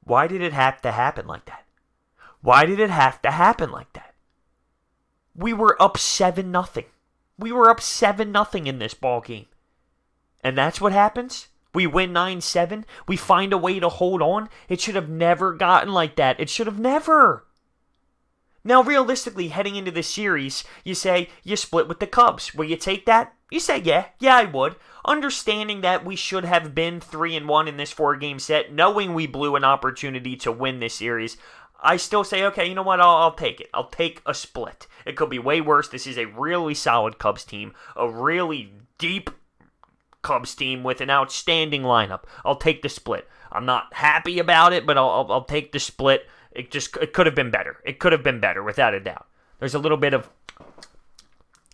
Why did it have to happen like that? Why did it have to happen like that? We were up 7-0. We were up 7-0 in this ball game. And that's what happens? We win 9-7. We find a way to hold on. It should have never gotten like that. It should have never. Now, realistically, heading into this series, you say you split with the Cubs. Will you take that? You say, yeah, I would. Understanding that we should have been 3-1 in this 4-game set, knowing we blew an opportunity to win this series, I still say, okay, you know what, I'll take it. I'll take a split. It could be way worse. This is a really solid Cubs team, a really deep Cubs team with an outstanding lineup. I'll take the split. I'm not happy about it, but I'll take the split. It could have been better. It could have been better, without a doubt. There's a little bit of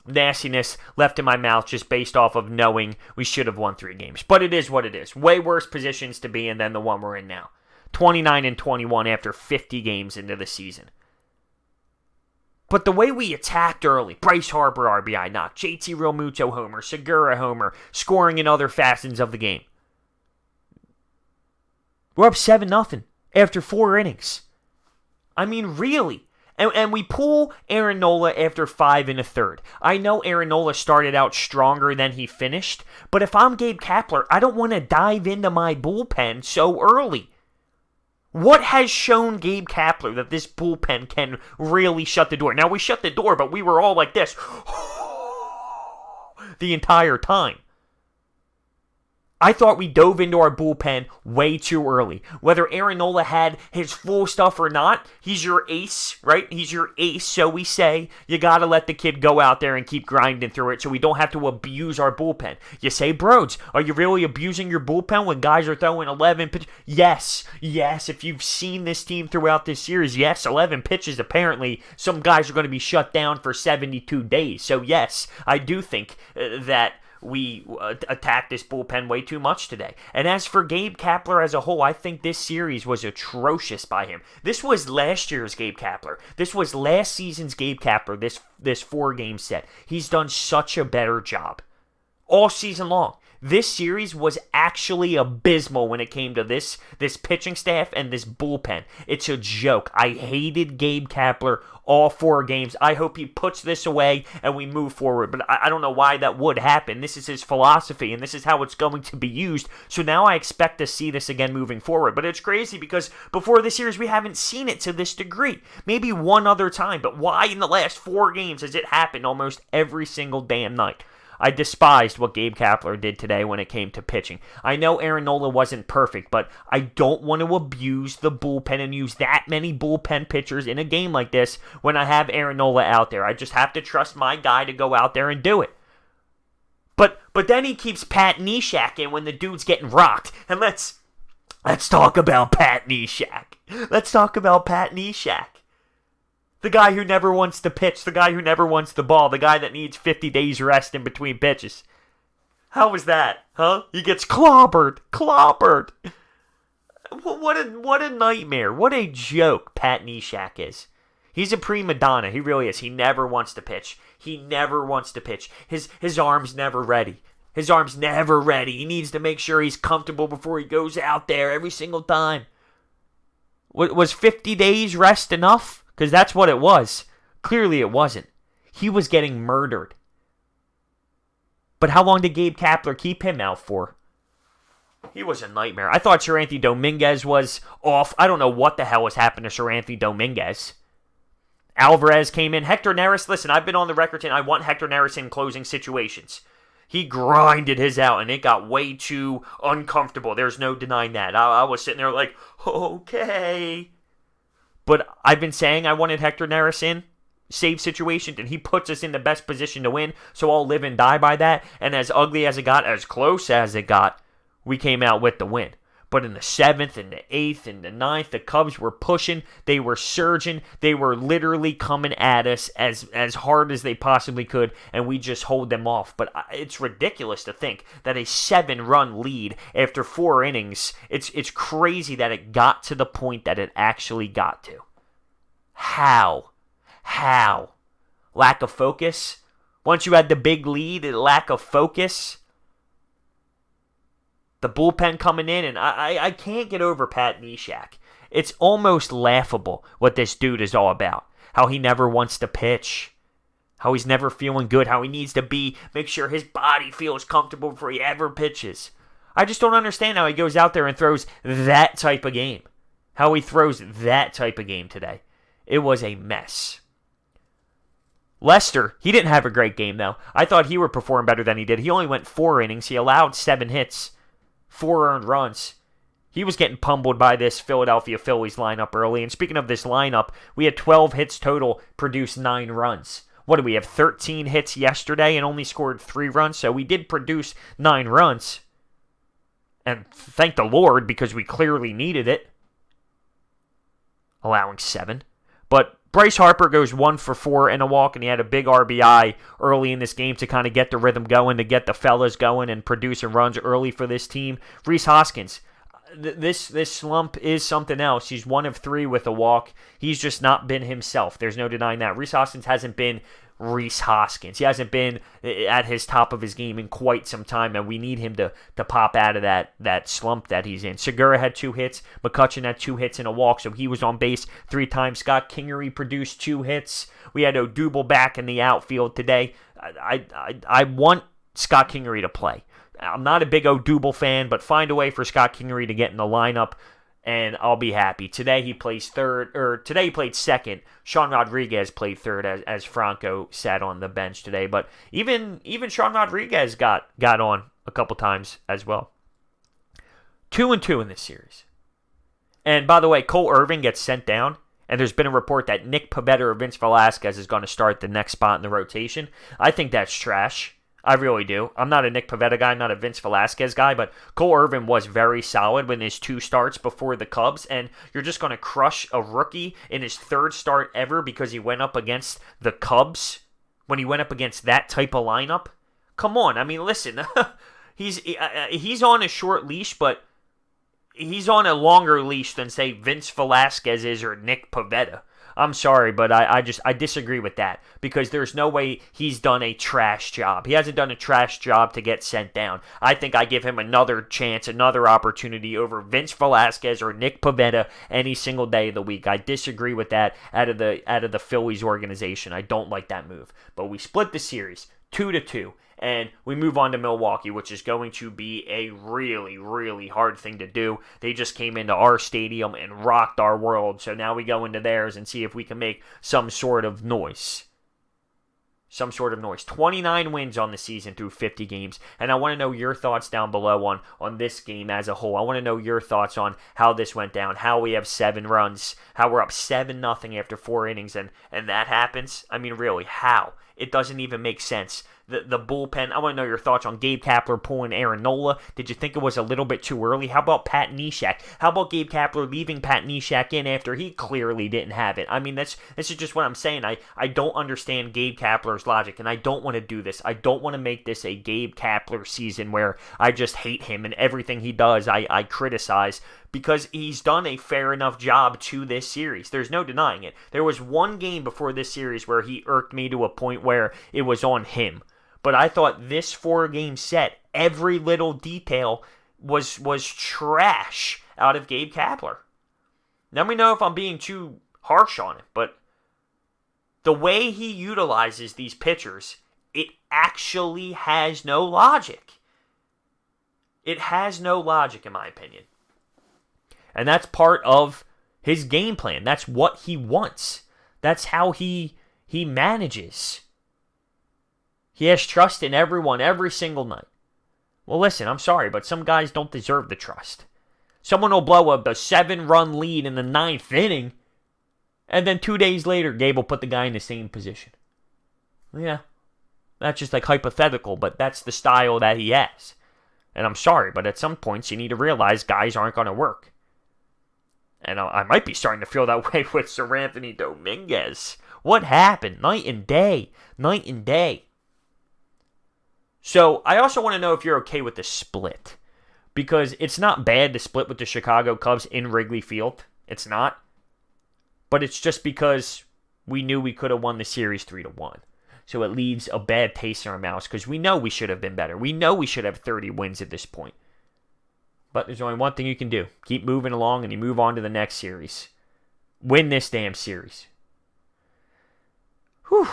nastiness left in my mouth just based off of knowing we should have won 3 games. But it is what it is. Way worse positions to be in than the one we're in now. 29-21 after 50 games into the season. But the way we attacked early, Bryce Harper RBI knock, JT Realmuto homer, Segura homer, scoring in other facets of the game. We're up 7-0 after 4 innings. I mean, really. And we pull Aaron Nola after 5 1/3. I know Aaron Nola started out stronger than he finished, but if I'm Gabe Kapler, I don't want to dive into my bullpen so early. What has shown Gabe Kapler that this bullpen can really shut the door? Now, we shut the door, but we were all like this the entire time. I thought we dove into our bullpen way too early. Whether Aaron Nola had his full stuff or not, he's your ace, right? He's your ace, so we say. You got to let the kid go out there and keep grinding through it so we don't have to abuse our bullpen. You say, Broads, are you really abusing your bullpen when guys are throwing 11 pitches? Yes. If you've seen this team throughout this series, yes, 11 pitches. Apparently, some guys are going to be shut down for 72 days. So yes, I do think that we attacked this bullpen way too much today. And as for Gabe Kapler as a whole, I think this series was atrocious by him. This was last year's Gabe Kapler. This was last season's Gabe Kapler, this 4-game set. He's done such a better job all season long. This series was actually abysmal when it came to this pitching staff and this bullpen. It's a joke. I hated Gabe Kapler all 4 games. I hope he puts this away and we move forward. But I don't know why that would happen. This is his philosophy and this is how it's going to be used. So now I expect to see this again moving forward. But it's crazy because before this series we haven't seen it to this degree. Maybe one other time. But why in the last 4 games has it happened almost every single damn night? I despised what Gabe Kapler did today when it came to pitching. I know Aaron Nola wasn't perfect, but I don't want to abuse the bullpen and use that many bullpen pitchers in a game like this when I have Aaron Nola out there. I just have to trust my guy to go out there and do it. But then he keeps Pat Neshek in when the dude's getting rocked. And let's talk about Pat Neshek. Let's talk about Pat Neshek. The guy who never wants to pitch, the guy who never wants the ball, the guy that needs 50 days rest in between pitches. How was that, huh? He gets clobbered. What a nightmare. What a joke Pat Neshek is. He's a prima donna. He really is. He never wants to pitch. His arm's never ready. He needs to make sure he's comfortable before he goes out there every single time. Was 50 days rest enough? Because that's what it was. Clearly it wasn't. He was getting murdered. But how long did Gabe Kapler keep him out for? He was a nightmare. I thought Seranthony Dominguez was off. I don't know what the hell was happening to Seranthony Dominguez. Alvarez came in. Hector Neris, listen, I've been on the record saying I want Hector Neris in closing situations. He grinded his out, and it got way too uncomfortable. There's no denying that. I was sitting there like, okay. But I've been saying I wanted Hector Neris in save situations, and he puts us in the best position to win, so I'll live and die by that. And as ugly as it got, as close as it got, we came out with the win. But in the 7th and the 8th and the 9th, the Cubs were pushing. They were surging. They were literally coming at us as hard as they possibly could, and we just hold them off. But it's ridiculous to think that a 7-run lead after 4 innings, it's crazy that it got to the point that it actually got to. How? Lack of focus? Once you had the big lead, lack of focus? The bullpen coming in, and I can't get over Pat Neshek. It's almost laughable what this dude is all about. How he never wants to pitch. How he's never feeling good. How he needs to make sure his body feels comfortable before he ever pitches. I just don't understand how he goes out there and throws that type of game. How he throws that type of game today. It was a mess. Lester, he didn't have a great game, though. I thought he would perform better than he did. He only went 4 innings. He allowed 7 hits, 4 earned runs. He was getting pummeled by this Philadelphia Phillies lineup early. And speaking of this lineup, we had 12 hits total, produced 9 runs. What do we have, 13 hits yesterday and only scored 3 runs? So we did produce 9 runs. And thank the Lord, because we clearly needed it. Allowing 7. But Bryce Harper goes 1 for 4 and a walk, and he had a big RBI early in this game to kind of get the rhythm going, to get the fellas going and producing runs early for this team. Rhys Hoskins, this slump is something else. He's 1 of 3 with a walk. He's just not been himself. There's no denying that. Rhys Hoskins hasn't been Rhys Hoskins. He hasn't been at his top of his game in quite some time, and we need him to pop out of that slump that he's in. Segura had 2 hits. McCutchen had 2 hits and a walk, so he was on base 3 times. Scott Kingery produced 2 hits. We had Odubel back in the outfield today. I want Scott Kingery to play. I'm not a big Odubel fan, but find a way for Scott Kingery to get in the lineup, and I'll be happy. Today he played second. Sean Rodriguez played third as Franco sat on the bench today. But even Sean Rodriguez got on a couple times as well. 2-2 in this series. And by the way, Cole Irvin gets sent down. And there's been a report that Nick Pivetta or Vince Velasquez is going to start the next spot in the rotation. I think that's trash. I really do. I'm not a Nick Pivetta guy. I'm not a Vince Velasquez guy. But Cole Irvin was very solid in his 2 starts before the Cubs. And you're just going to crush a rookie in his 3rd start ever because he went up against the Cubs when he went up against that type of lineup? Come on. I mean, listen. He's on a short leash, but he's on a longer leash than, say, Vince Velasquez is or Nick Pivetta. I'm sorry, but I disagree with that because there's no way he's done a trash job. He hasn't done a trash job to get sent down. I think I give him another chance, another opportunity over Vince Velasquez or Nick Pivetta any single day of the week. I disagree with that out of the Phillies organization. I don't like that move. But we split the series 2-2. And we move on to Milwaukee, which is going to be a really, really hard thing to do. They just came into our stadium and rocked our world. So now we go into theirs and see if we can make some sort of noise. 29 wins on the season through 50 games. And I want to know your thoughts down below on this game as a whole. I want to know your thoughts on how this went down, how we have 7 runs, how we're up 7-0 after 4 innings, and that happens. I mean, really, how? It doesn't even make sense. The bullpen, I want to know your thoughts on Gabe Kapler pulling Aaron Nola. Did you think it was a little bit too early? How about Pat Neshek? How about Gabe Kapler leaving Pat Neshek in after he clearly didn't have it? I mean, this is just what I'm saying. I don't understand Gabe Kapler's logic, and I don't want to do this. I don't want to make this a Gabe Kapler season where I just hate him and everything he does I criticize, because he's done a fair enough job to this series. There's no denying it. There was one game before this series where he irked me to a point where it was on him. But I thought this 4-game set, every little detail was trash out of Gabe Kapler. Let me know if I'm being too harsh on it, but the way he utilizes these pitchers, it actually has no logic. It has no logic, in my opinion. And that's part of his game plan. That's what he wants. That's how he manages. He has trust in everyone every single night. Well, listen, I'm sorry, but some guys don't deserve the trust. Someone will blow up a 7-run lead in the 9th inning, and then 2 days later, Gabe will put the guy in the same position. Yeah, that's just like hypothetical, but that's the style that he has. And I'm sorry, but at some points, you need to realize guys aren't going to work. And I might be starting to feel that way with Sir Anthony Dominguez. What happened? Night and day. Night and day. So, I also want to know if you're okay with the split. Because it's not bad to split with the Chicago Cubs in Wrigley Field. It's not. But it's just because we knew we could have won the series 3-1. So it leaves a bad taste in our mouths because we know we should have been better. We know we should have 30 wins at this point. But there's only one thing you can do. Keep moving along and you move on to the next series. Win this damn series. Whew.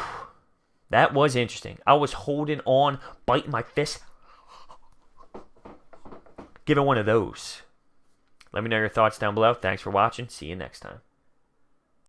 That was interesting. I was holding on, biting my fist. Give it one of those. Let me know your thoughts down below. Thanks for watching. See you next time.